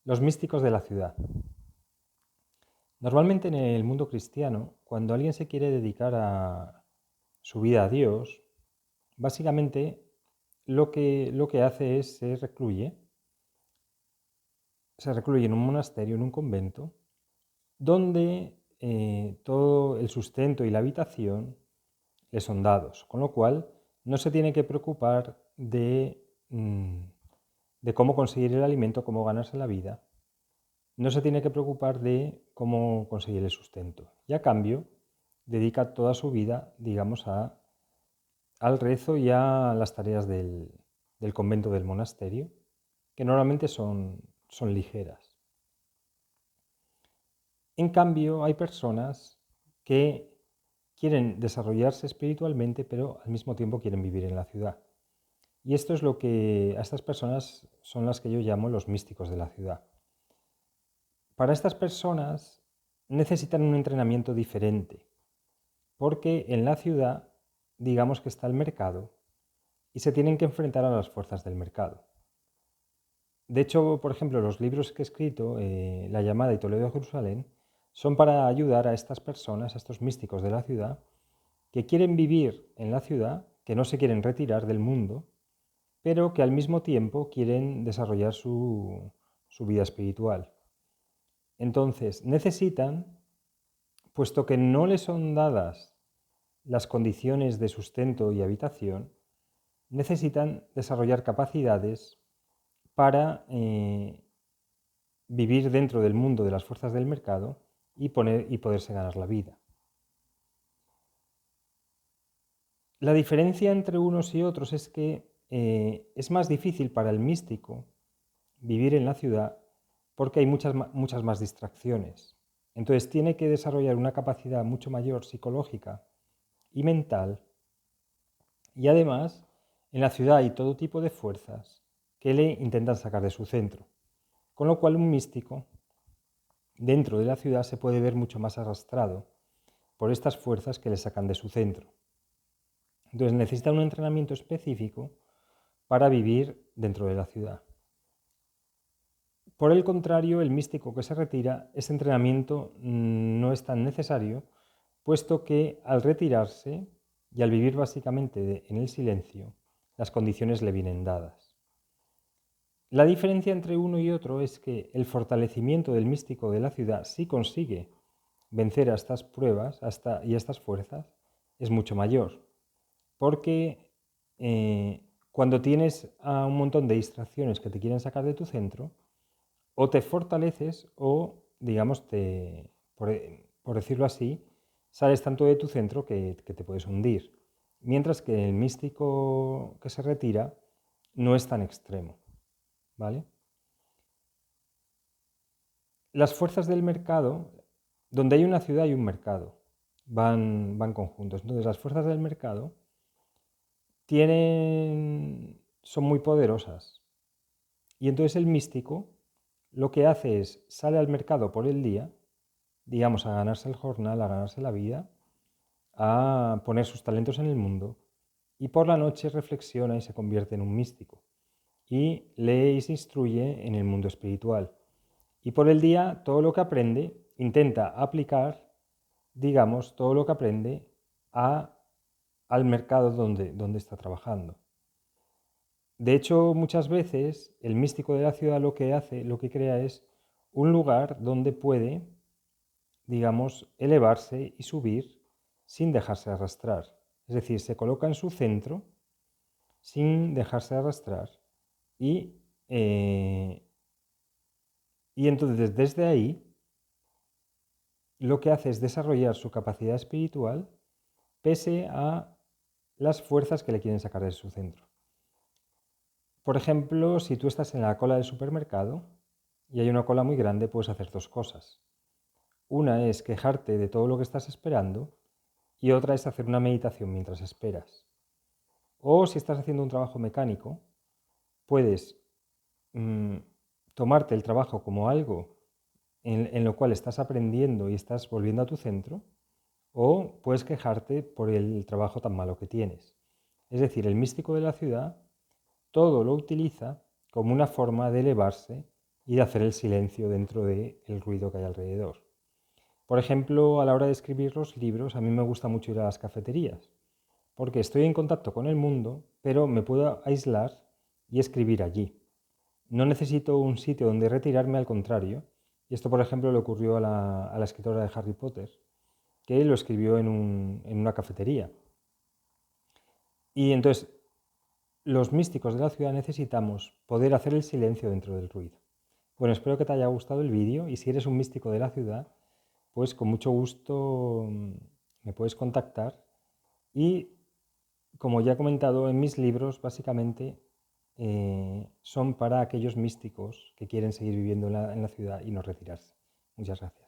Los místicos de la ciudad. Normalmente en el mundo cristiano, cuando alguien se quiere dedicar a su vida a Dios, básicamente lo que hace es se recluye en un monasterio, en un convento, donde todo el sustento y la habitación le son dados, con lo cual no se tiene que preocupar de cómo conseguir el alimento, cómo ganarse la vida. No se tiene que preocupar de cómo conseguir el sustento. Y a cambio, dedica toda su vida, digamos, al rezo y a las tareas del convento del monasterio, que normalmente son ligeras. En cambio, hay personas que quieren desarrollarse espiritualmente, pero al mismo tiempo quieren vivir en la ciudad. Y esto es lo que a estas personas son las que yo llamo los místicos de la ciudad. Para estas personas necesitan un entrenamiento diferente, porque en la ciudad, digamos que está el mercado y se tienen que enfrentar a las fuerzas del mercado. De hecho, por ejemplo, los libros que he escrito, La llamada y Toledo de Jerusalén, son para ayudar a estas personas, a estos místicos de la ciudad, que quieren vivir en la ciudad, que no se quieren retirar del mundo, pero que al mismo tiempo quieren desarrollar su vida espiritual. Entonces, necesitan, puesto que no les son dadas las condiciones de sustento y habitación, necesitan desarrollar capacidades para vivir dentro del mundo de las fuerzas del mercado y poderse ganar la vida. La diferencia entre unos y otros es que es más difícil para el místico vivir en la ciudad porque hay muchas más distracciones. Entonces tiene que desarrollar una capacidad mucho mayor psicológica y mental. Y además, en la ciudad hay todo tipo de fuerzas que le intentan sacar de su centro. Con lo cual un místico dentro de la ciudad se puede ver mucho más arrastrado por estas fuerzas que le sacan de su centro. Entonces necesita un entrenamiento específico para vivir dentro de la ciudad. Por el contrario, el místico que se retira, ese entrenamiento no es tan necesario, puesto que al retirarse y al vivir básicamente en el silencio, las condiciones le vienen dadas. La diferencia entre uno y otro es que el fortalecimiento del místico de la ciudad, si consigue vencer a estas pruebas y a estas fuerzas, es mucho mayor. Porque cuando tienes a un montón de distracciones que te quieren sacar de tu centro, o te fortaleces o, digamos, por decirlo así, sales tanto de tu centro que te puedes hundir. Mientras que el místico que se retira no es tan extremo, ¿vale? Las fuerzas del mercado, donde hay una ciudad hay un mercado, van conjuntos. Entonces las fuerzas del mercado son muy poderosas. Y entonces el místico lo que hace es sale al mercado por el día, digamos, a ganarse el jornal, a ganarse la vida, a poner sus talentos en el mundo, y por la noche reflexiona y se convierte en un místico. Y lee y se instruye en el mundo espiritual. Y por el día, todo lo que aprende, intenta aplicar, digamos, todo lo que aprende al mercado donde está trabajando. De hecho, muchas veces el místico de la ciudad lo que hace, lo que crea es un lugar donde puede, digamos, elevarse y subir sin dejarse arrastrar. Es decir, se coloca en su centro sin dejarse arrastrar y, eh, y entonces desde ahí lo que hace es desarrollar su capacidad espiritual pese a las fuerzas que le quieren sacar de su centro. Por ejemplo, si tú estás en la cola del supermercado y hay una cola muy grande, puedes hacer dos cosas. Una es quejarte de todo lo que estás esperando y otra es hacer una meditación mientras esperas. O si estás haciendo un trabajo mecánico, puedes mm, tomarte el trabajo como algo en lo cual estás aprendiendo y estás volviendo a tu centro, o puedes quejarte por el trabajo tan malo que tienes. Es decir, el místico de la ciudad todo lo utiliza como una forma de elevarse y de hacer el silencio dentro del ruido que hay alrededor. Por ejemplo, a la hora de escribir los libros, a mí me gusta mucho ir a las cafeterías, porque estoy en contacto con el mundo, pero me puedo aislar y escribir allí. No necesito un sitio donde retirarme, al contrario. Y esto, por ejemplo, le ocurrió a la escritora de Harry Potter, que lo escribió en una cafetería. Y entonces, los místicos de la ciudad necesitamos poder hacer el silencio dentro del ruido. Bueno, espero que te haya gustado el vídeo y si eres un místico de la ciudad, pues con mucho gusto me puedes contactar y, como ya he comentado, en mis libros básicamente son para aquellos místicos que quieren seguir viviendo en la ciudad y no retirarse. Muchas gracias.